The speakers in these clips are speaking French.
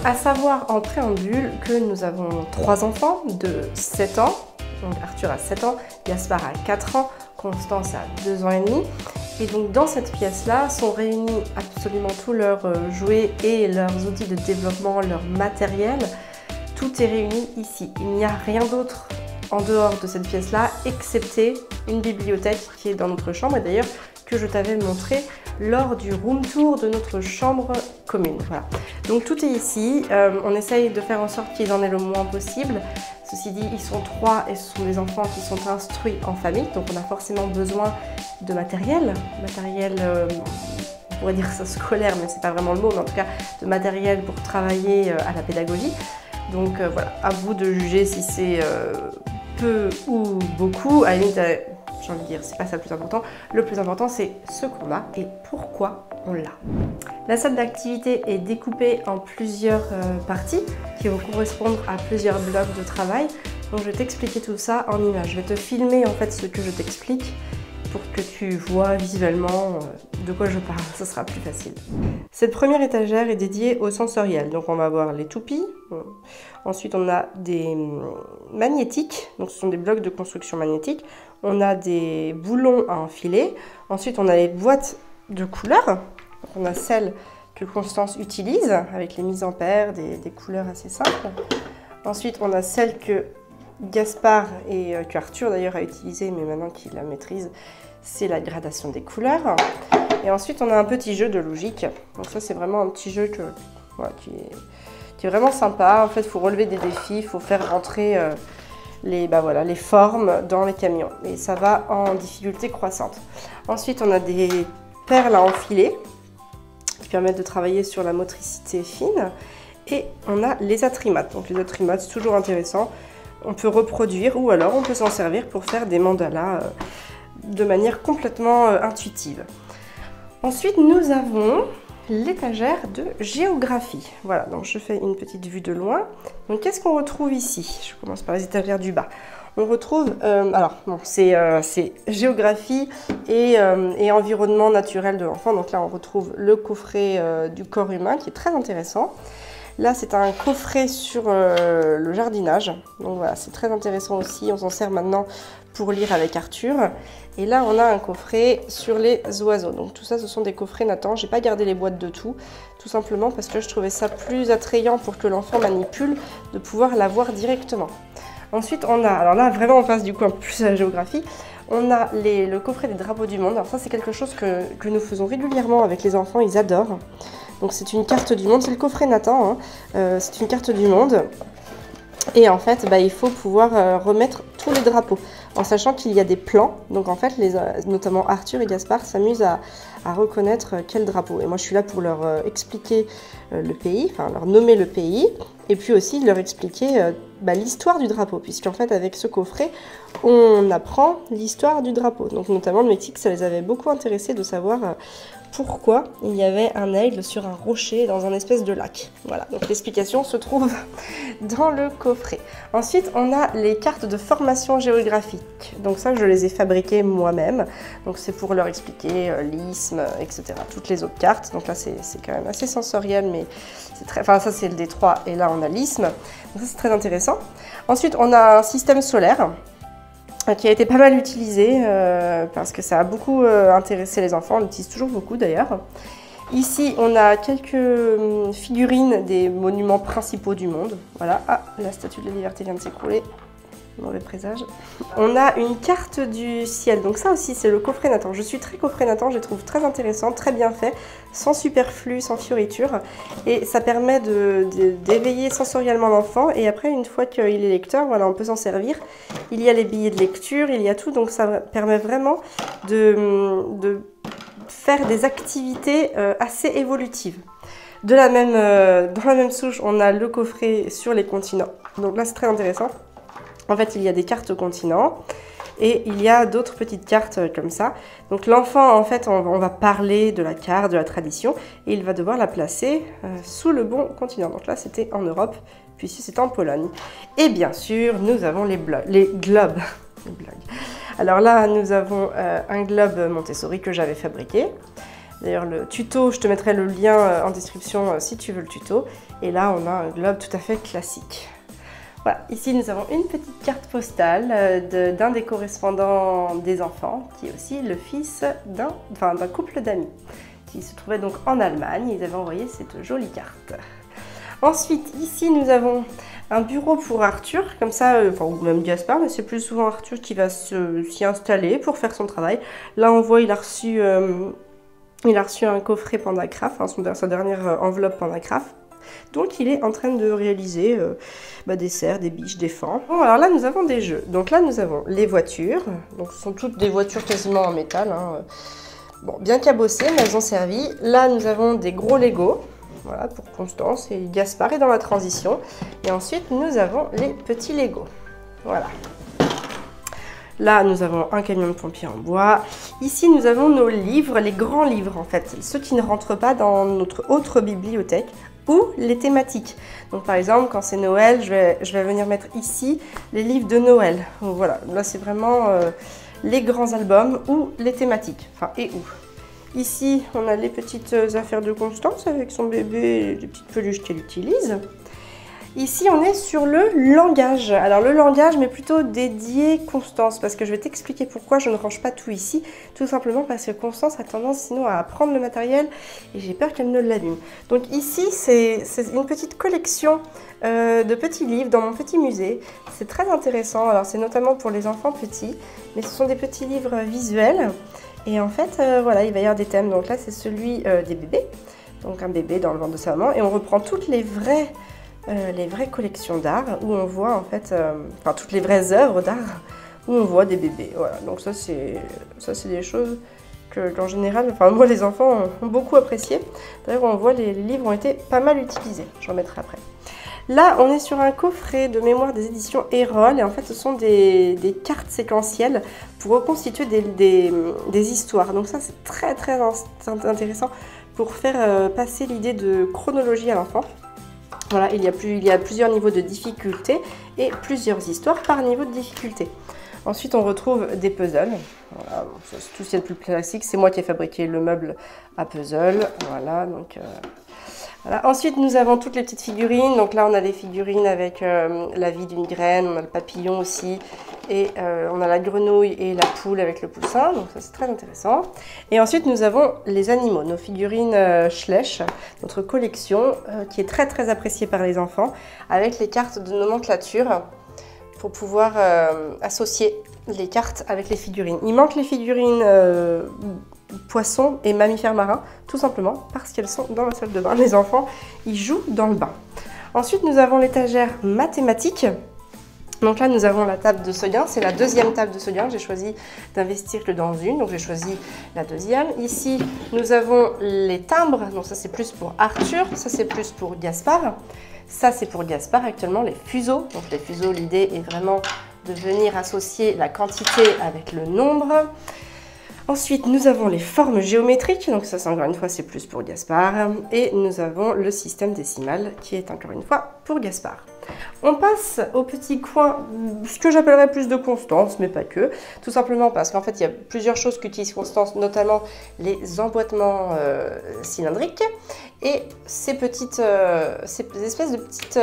à savoir en préambule que nous avons 3 enfants de 7 ans. Donc Arthur a 7 ans, Gaspard a 4 ans, Constance a 2 ans et demi. Et donc dans cette pièce-là sont réunis absolument tous leurs jouets et leurs outils de développement, leur matériel. Tout est réuni ici. Il n'y a rien d'autre en dehors de cette pièce-là, excepté une bibliothèque qui est dans notre chambre, et d'ailleurs que je t'avais montré lors du room tour de notre chambre commune. Voilà. Donc tout est ici, on essaye de faire en sorte qu'ils en aient le moins possible. Ceci dit, ils sont 3 et ce sont des enfants qui sont instruits en famille, donc on a forcément besoin de matériel, on pourrait dire ça scolaire, mais c'est pas vraiment le mot, mais en tout cas de matériel pour travailler à la pédagogie. Donc voilà, à vous de juger si c'est peu ou beaucoup. À la limite, j'ai envie de dire, c'est pas ça le plus important. Le plus important, c'est ce qu'on a et pourquoi on l'a. La salle d'activité est découpée en plusieurs parties qui vont correspondre à plusieurs blocs de travail. Donc je vais t'expliquer tout ça en images. Je vais te filmer en fait ce que je t'explique pour que tu vois visuellement de quoi je parle, ce sera plus facile. Cette première étagère est dédiée au sensoriel, donc on va voir les toupies, ensuite on a des magnétiques, donc ce sont des blocs de construction magnétique, on a des boulons à enfiler, ensuite on a les boîtes de couleurs, donc on a celles que Constance utilise avec les mises en paire, des couleurs assez simples, ensuite on a celles que Gaspard et qu'Arthur d'ailleurs a utilisé, mais maintenant qu'il la maîtrise, c'est la gradation des couleurs. Et ensuite on a un petit jeu de logique. Donc ça c'est vraiment un petit jeu voilà, qui est vraiment sympa. En fait il faut relever des défis, il faut faire rentrer les formes dans les camions. Et ça va en difficulté croissante. Ensuite on a des perles à enfiler qui permettent de travailler sur la motricité fine. Et on a les attrimates. Donc les attrimates c'est toujours intéressant. On peut reproduire ou alors on peut s'en servir pour faire des mandalas de manière complètement intuitive. Ensuite, nous avons l'étagère de géographie. Voilà, donc je fais une petite vue de loin. Donc qu'est-ce qu'on retrouve ici? Je commence par les étagères du bas. On retrouve, c'est géographie et environnement naturel de l'enfant. Donc là, on retrouve le coffret du corps humain qui est très intéressant. Là, c'est un coffret sur le jardinage. Donc voilà, c'est très intéressant aussi. On s'en sert maintenant pour lire avec Arthur. Et là, on a un coffret sur les oiseaux. Donc tout ça, ce sont des coffrets Nathan. J'ai pas gardé les boîtes de tout simplement parce que je trouvais ça plus attrayant pour que l'enfant manipule, de pouvoir la voir directement. Ensuite, on a, alors là, vraiment, on passe du coup un peu plus à la géographie. On a le coffret des drapeaux du monde. Alors ça, c'est quelque chose que nous faisons régulièrement avec les enfants. Ils adorent. Donc c'est une carte du monde, c'est le coffret Nathan, hein. C'est une carte du monde. Et en fait, il faut pouvoir remettre tous les drapeaux, en sachant qu'il y a des plans. Donc en fait, notamment Arthur et Gaspard s'amusent à reconnaître quel drapeau. Et moi, je suis là pour leur expliquer le pays, enfin leur nommer le pays, et puis aussi leur expliquer l'histoire du drapeau, puisqu'en fait, avec ce coffret, on apprend l'histoire du drapeau. Donc notamment le Mexique, ça les avait beaucoup intéressés de savoir pourquoi il y avait un aigle sur un rocher dans un espèce de lac. Voilà, donc l'explication se trouve dans le coffret. Ensuite, on a les cartes de formation géographique. Donc ça, je les ai fabriquées moi-même. Donc c'est pour leur expliquer l'isthme, etc. Toutes les autres cartes. Donc là, c'est quand même assez sensoriel, mais c'est très... Enfin, ça, c'est le détroit, et là, on a l'isthme. Donc ça, c'est très intéressant. Ensuite, on a un système solaire qui a été pas mal utilisé parce que ça a beaucoup intéressé les enfants, on l'utilise toujours beaucoup d'ailleurs. Ici, on a quelques figurines des monuments principaux du monde. Voilà, ah, la statue de la liberté vient de s'écrouler, mauvais présage. On a une carte du ciel, donc ça aussi c'est le coffret Nathan. Je suis très coffret Nathan, je les trouve très intéressant, très bien fait, sans superflu, sans fioriture. Et ça permet d'éveiller sensoriellement l'enfant. Et après, une fois qu'il est lecteur, voilà, on peut s'en servir. Il y a les billets de lecture, il y a tout, donc ça permet vraiment de faire des activités assez évolutives. Dans la même souche, on a le coffret sur les continents. Donc là, c'est très intéressant. En fait, il y a des cartes continents et il y a d'autres petites cartes comme ça. Donc l'enfant, en fait, on va parler de la carte, de la tradition, et il va devoir la placer sous le bon continent. Donc là, c'était en Europe, puis ici, c'est en Pologne. Et bien sûr, nous avons les globes. Alors là, nous avons un globe Montessori que j'avais fabriqué. D'ailleurs, le tuto, je te mettrai le lien en description si tu veux le tuto. Et là, on a un globe tout à fait classique. Voilà, ici nous avons une petite carte postale d'un des correspondants des enfants, qui est aussi le fils d'un couple d'amis, qui se trouvait donc en Allemagne. Ils avaient envoyé cette jolie carte. Ensuite, ici nous avons un bureau pour Arthur, comme ça, ou même Gaspard, mais c'est plus souvent Arthur qui va s'y installer pour faire son travail. Là, on voit, il a reçu un coffret Pandacraft, sa dernière enveloppe Pandacraft. Donc il est en train de réaliser des cerfs, des biches, des fans. Bon, alors là nous avons des jeux. Donc là nous avons les voitures. Donc ce sont toutes des voitures quasiment en métal. Bon, bien cabossées, mais elles ont servi. Là nous avons des gros Lego. Voilà, pour Constance, et Gaspard est dans la transition. Et ensuite nous avons les petits Lego. Voilà. Là, nous avons un camion de pompiers en bois. Ici, nous avons nos livres, les grands livres en fait, ceux qui ne rentrent pas dans notre autre bibliothèque, ou les thématiques. Donc par exemple, quand c'est Noël, je vais venir mettre ici les livres de Noël. Donc, voilà, là c'est vraiment les grands albums ou les thématiques, Ici, on a les petites affaires de Constance avec son bébé et les petites peluches qu'elle utilise. Ici, on est sur le langage. Alors, le langage, mais plutôt dédié Constance, parce que je vais t'expliquer pourquoi je ne range pas tout ici. Tout simplement parce que Constance a tendance sinon à prendre le matériel et j'ai peur qu'elle ne l'abîme. Donc ici, c'est une petite collection de petits livres dans mon petit musée. C'est très intéressant. Alors, c'est notamment pour les enfants petits, mais ce sont des petits livres visuels. Et en fait, voilà, il va y avoir des thèmes. Donc là, c'est celui des bébés. Donc un bébé dans le ventre de sa maman. Et on reprend toutes les vraies collections d'art où on voit en fait, toutes les vraies œuvres d'art où on voit des bébés. Voilà, donc ça c'est des choses qu'en général, moi les enfants ont beaucoup apprécié. D'ailleurs on voit les livres ont été pas mal utilisés, j'en mettrai après. Là on est sur un coffret de mémoire des éditions Erol et en fait ce sont des cartes séquentielles pour reconstituer des histoires. Donc ça c'est très intéressant pour faire passer l'idée de chronologie à l'enfant. Voilà, il y a plusieurs niveaux de difficulté et plusieurs histoires par niveau de difficulté. Ensuite, on retrouve des puzzles. Voilà, c'est tout ce qui est le plus classique. C'est moi qui ai fabriqué le meuble à puzzle. Voilà, donc voilà. Ensuite, nous avons toutes les petites figurines. Donc là, on a les figurines avec la vie d'une graine. On a le papillon aussi. Et on a la grenouille et la poule avec le poussin. Donc ça, c'est très intéressant. Et ensuite, nous avons les animaux. Nos figurines Schleich, notre collection, qui est très appréciée par les enfants, avec les cartes de nomenclature pour pouvoir associer les cartes avec les figurines. Il manque les figurines poissons et mammifères marins, tout simplement parce qu'elles sont dans la salle de bain. Les enfants, ils jouent dans le bain. Ensuite, nous avons l'étagère mathématiques. Donc là, nous avons la table de Seguin. C'est la deuxième table de Seguin. J'ai choisi d'investir que dans une, donc j'ai choisi la deuxième. Ici, nous avons les timbres. Donc ça, c'est plus pour Arthur. Ça, c'est plus pour Gaspard. Ça, c'est pour Gaspard. Actuellement, les fuseaux. Donc les fuseaux, l'idée est vraiment de venir associer la quantité avec le nombre. Ensuite, nous avons les formes géométriques, donc ça, encore une fois, c'est plus pour Gaspard. Et nous avons le système décimal, qui est encore une fois pour Gaspard. On passe au petit coin, ce que j'appellerais plus de Constance, mais pas que. Tout simplement parce qu'en fait, il y a plusieurs choses qu'utilise Constance, notamment les emboîtements cylindriques. Et ces espèces de petites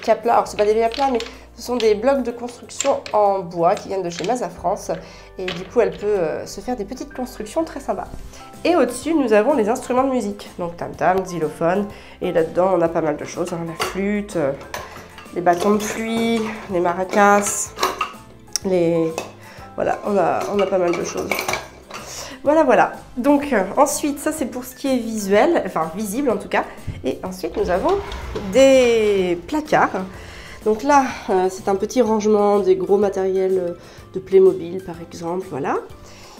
caplas, alors c'est pas des caplas, mais ce sont des blocs de construction en bois qui viennent de chez Maza France. Et du coup, elle peut se faire des petites constructions très sympas. Et au-dessus, nous avons les instruments de musique. Donc tam-tam, xylophone. Et là-dedans, on a pas mal de choses. Hein, la flûte, les bâtons de pluie, les maracas. Voilà, on a pas mal de choses. Voilà. Donc ensuite, ça c'est pour ce qui est visuel, enfin visible en tout cas. Et ensuite, nous avons des placards. Donc là, c'est un petit rangement des gros matériels de Playmobil par exemple, voilà.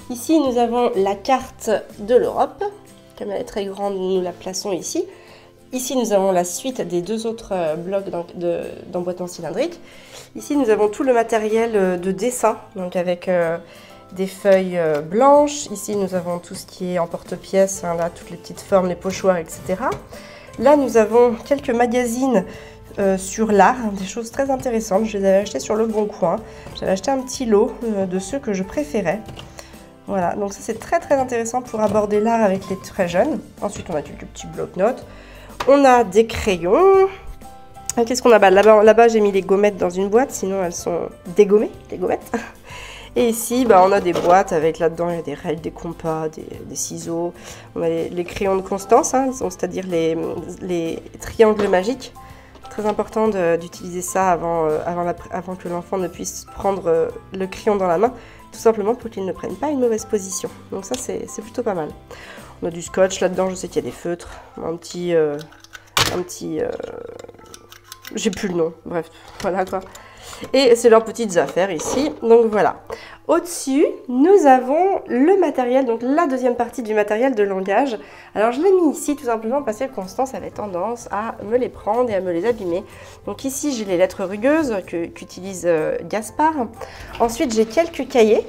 Ici, nous avons la carte de l'Europe. Comme elle est très grande, nous la plaçons ici. Ici, nous avons la suite des deux autres blocs d'emboîtements cylindriques. Ici, nous avons tout le matériel de dessin, donc avec des feuilles blanches. Ici, nous avons tout ce qui est en porte-pièces, hein, là, toutes les petites formes, les pochoirs, etc. Là, nous avons quelques magazines sur l'art, des choses très intéressantes. Je les avais achetés sur Le Bon Coin. J'avais acheté un petit lot de ceux que je préférais. Voilà, donc ça c'est très très intéressant pour aborder l'art avec les très jeunes. Ensuite on a quelques petits blocs-notes. On a des crayons. Qu'est-ce qu'on a? Là-bas j'ai mis les gommettes dans une boîte, sinon elles sont dégommées, les gommettes. Et ici, on a des boîtes avec là-dedans, il y a des règles, des compas, des ciseaux. On a les crayons de Constance, hein, c'est-à-dire les triangles magiques. Très important d'utiliser ça avant que l'enfant ne puisse prendre le crayon dans la main, tout simplement pour qu'il ne prenne pas une mauvaise position. Donc ça, c'est plutôt pas mal. On a du scotch là-dedans, je sais qu'il y a des feutres, un petit j'ai plus le nom, bref, voilà quoi. Et c'est leurs petites affaires ici, donc voilà. Au-dessus, nous avons le matériel, donc la deuxième partie du matériel de langage. Alors je l'ai mis ici tout simplement parce que Constance avait tendance à me les prendre et à me les abîmer. Donc ici j'ai les lettres rugueuses qu'utilise Gaspard. Ensuite j'ai quelques cahiers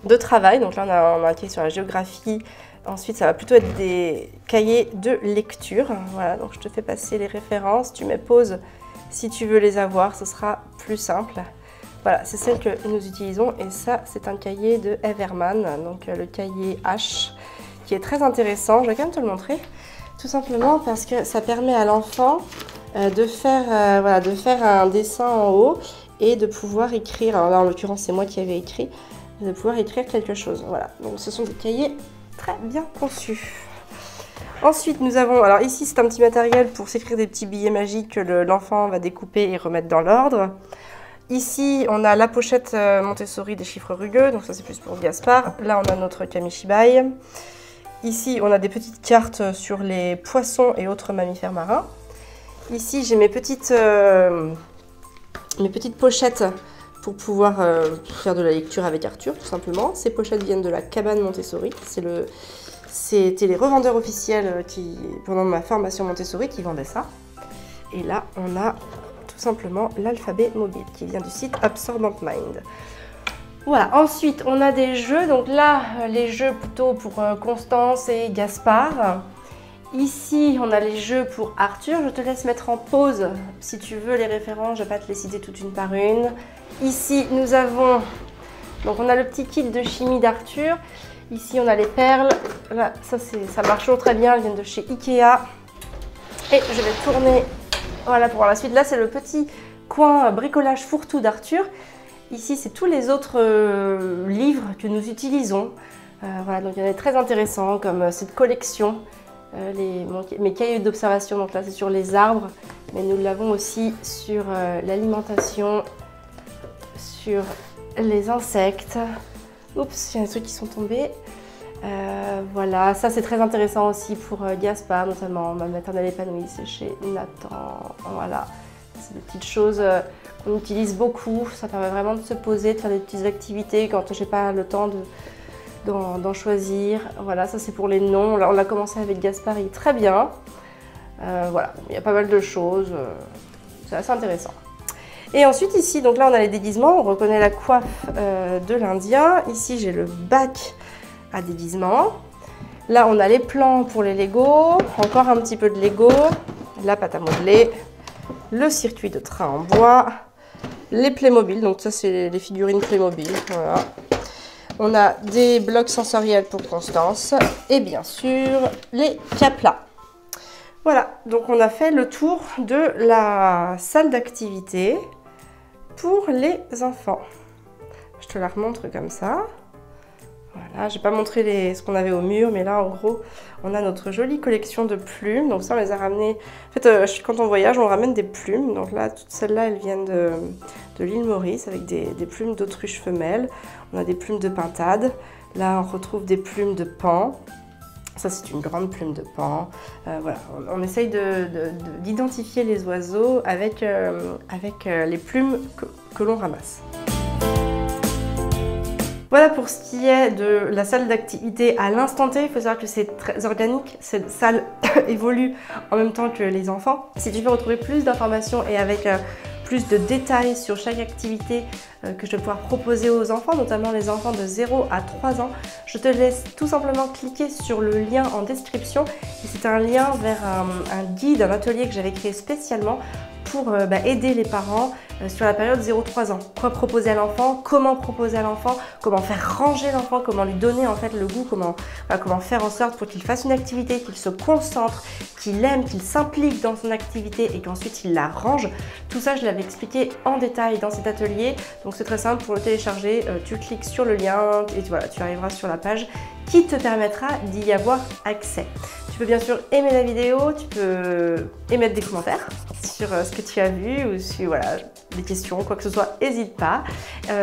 de travail, donc là on a un cahier sur la géographie. Ensuite, ça va plutôt être des cahiers de lecture. Voilà, donc je te fais passer les références, tu mets pause si tu veux les avoir, ce sera plus simple. Voilà, c'est celle que nous utilisons et ça, c'est un cahier de Everman, donc le cahier H, qui est très intéressant. Je vais quand même te le montrer, tout simplement parce que ça permet à l'enfant de faire un dessin en haut et de pouvoir écrire. Alors là, en l'occurrence, c'est moi qui avais écrit, de pouvoir écrire quelque chose. Voilà, donc ce sont des cahiers très bien conçus. Ensuite, nous avons, alors ici c'est un petit matériel pour s'écrire des petits billets magiques que l'enfant va découper et remettre dans l'ordre. Ici, on a la pochette Montessori des chiffres rugueux, donc ça c'est plus pour Gaspard. Là, on a notre Kamishibai. Ici, on a des petites cartes sur les poissons et autres mammifères marins. Ici, j'ai mes petites pochettes pour pouvoir faire de la lecture avec Arthur, tout simplement. Ces pochettes viennent de la cabane Montessori. C'était les revendeurs officiels pendant ma formation Montessori, qui vendaient ça. Et là, on a tout simplement l'alphabet mobile qui vient du site Absorbent Mind. Voilà, ensuite, on a des jeux. Donc là, les jeux plutôt pour Constance et Gaspard. Ici, on a les jeux pour Arthur. Je te laisse mettre en pause si tu veux les références. Je ne vais pas te les citer toutes une par une. Ici, nous avons... Donc, on a le petit kit de chimie d'Arthur. Ici, on a les perles. Là, ça marche toujours très bien. Elles viennent de chez Ikea. Et je vais tourner, voilà, pour voir la suite. Là, c'est le petit coin bricolage fourre-tout d'Arthur. Ici, c'est tous les autres livres que nous utilisons. Voilà, donc il y en a très intéressants, comme cette collection. Mes cahiers d'observation, donc là, c'est sur les arbres. Mais nous l'avons aussi sur l'alimentation, sur les insectes. Oups, il y a des trucs qui sont tombés. Voilà, ça c'est très intéressant aussi pour Gaspard, notamment ma maternelle épanouie, c'est chez Nathan. Voilà, c'est des petites choses qu'on utilise beaucoup. Ça permet vraiment de se poser, de faire des petites activités quand j'ai pas le temps d'en choisir. Voilà, ça c'est pour les noms. Là, on l'a commencé avec Gaspard, il est très bien. Voilà, il y a pas mal de choses. C'est assez intéressant. Et ensuite ici, donc là on a les déguisements, on reconnaît la coiffe de l'Indien. Ici j'ai le bac à déguisement. Là on a les plans pour les Lego, encore un petit peu de Lego, la pâte à modeler, le circuit de train en bois, les Playmobil, donc ça c'est les figurines Playmobil, voilà. On a des blocs sensoriels pour Constance et bien sûr les caplas. Voilà, donc on a fait le tour de la salle d'activité pour les enfants. Je te la remontre comme ça. Voilà, je n'ai pas montré ce qu'on avait au mur, mais là en gros, on a notre jolie collection de plumes. Donc ça, on les a ramenées. En fait, quand on voyage, on ramène des plumes. Donc là, toutes celles-là, elles viennent de l'île Maurice avec des plumes d'autruche femelle. On a des plumes de pintade. Là, on retrouve des plumes de paon. Ça, c'est une grande plume de paon. Voilà, on essaye d'identifier les oiseaux avec les plumes que l'on ramasse. Voilà pour ce qui est de la salle d'activité à l'instant T. Il faut savoir que c'est très organique. Cette salle évolue en même temps que les enfants. Si tu veux retrouver plus d'informations et avec plus de détails sur chaque activité que je vais pouvoir proposer aux enfants, notamment les enfants de 0 à 3 ans, je te laisse tout simplement cliquer sur le lien en description. Et c'est un lien vers un guide, un atelier que j'avais créé spécialement pour aider les parents sur la période 0-3 ans. Quoi proposer à l'enfant, comment proposer à l'enfant, comment faire ranger l'enfant, comment lui donner en fait le goût, comment faire en sorte pour qu'il fasse une activité, qu'il se concentre, qu'il aime, qu'il s'implique dans son activité et qu'ensuite il la range. Tout ça, je l'avais expliqué en détail dans cet atelier. Donc c'est très simple, pour le télécharger, tu cliques sur le lien et voilà, tu arriveras sur la page qui te permettra d'y avoir accès. Tu peux bien sûr aimer la vidéo, tu peux émettre des commentaires sur ce que tu as vu ou sur des questions, quoi que ce soit, n'hésite pas.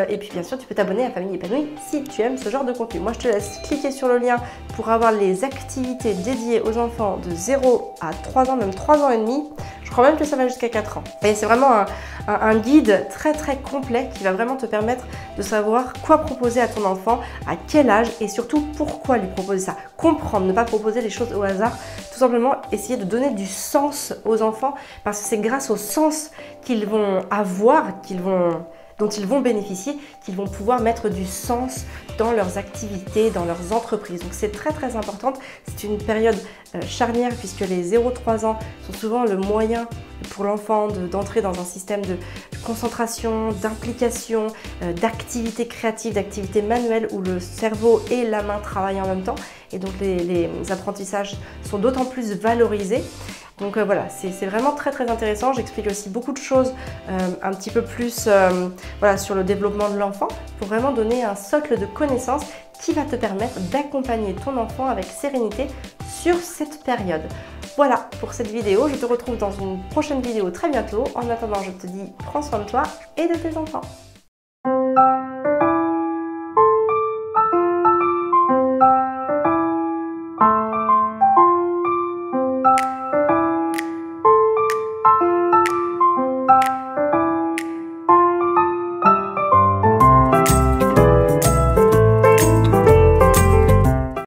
Et puis bien sûr, tu peux t'abonner à Famille Épanouie si tu aimes ce genre de contenu. Moi, je te laisse cliquer sur le lien pour avoir les activités dédiées aux enfants de 0 à 3 ans, même 3 ans et demi. Je crois même que ça va jusqu'à 4 ans. Et c'est vraiment un guide très très complet qui va vraiment te permettre de savoir quoi proposer à ton enfant, à quel âge et surtout pourquoi lui proposer ça. Comprendre, ne pas proposer les choses au hasard, tout simplement essayer de donner du sens aux enfants parce que c'est grâce au sens qu'ils vont avoir, dont ils vont bénéficier, qu'ils vont pouvoir mettre du sens dans leurs activités, dans leurs entreprises. Donc c'est très très important. C'est une période charnière puisque les 0-3 ans sont souvent le moyen pour l'enfant d'entrer dans un système de concentration, d'implication, d'activité créative, d'activité manuelle où le cerveau et la main travaillent en même temps. Et donc les apprentissages sont d'autant plus valorisés. Donc voilà, c'est vraiment très très intéressant. J'explique aussi beaucoup de choses un petit peu plus sur le développement de l'enfant pour vraiment donner un socle de connaissances qui va te permettre d'accompagner ton enfant avec sérénité sur cette période. Voilà pour cette vidéo, je te retrouve dans une prochaine vidéo très bientôt. En attendant, je te dis prends soin de toi et de tes enfants.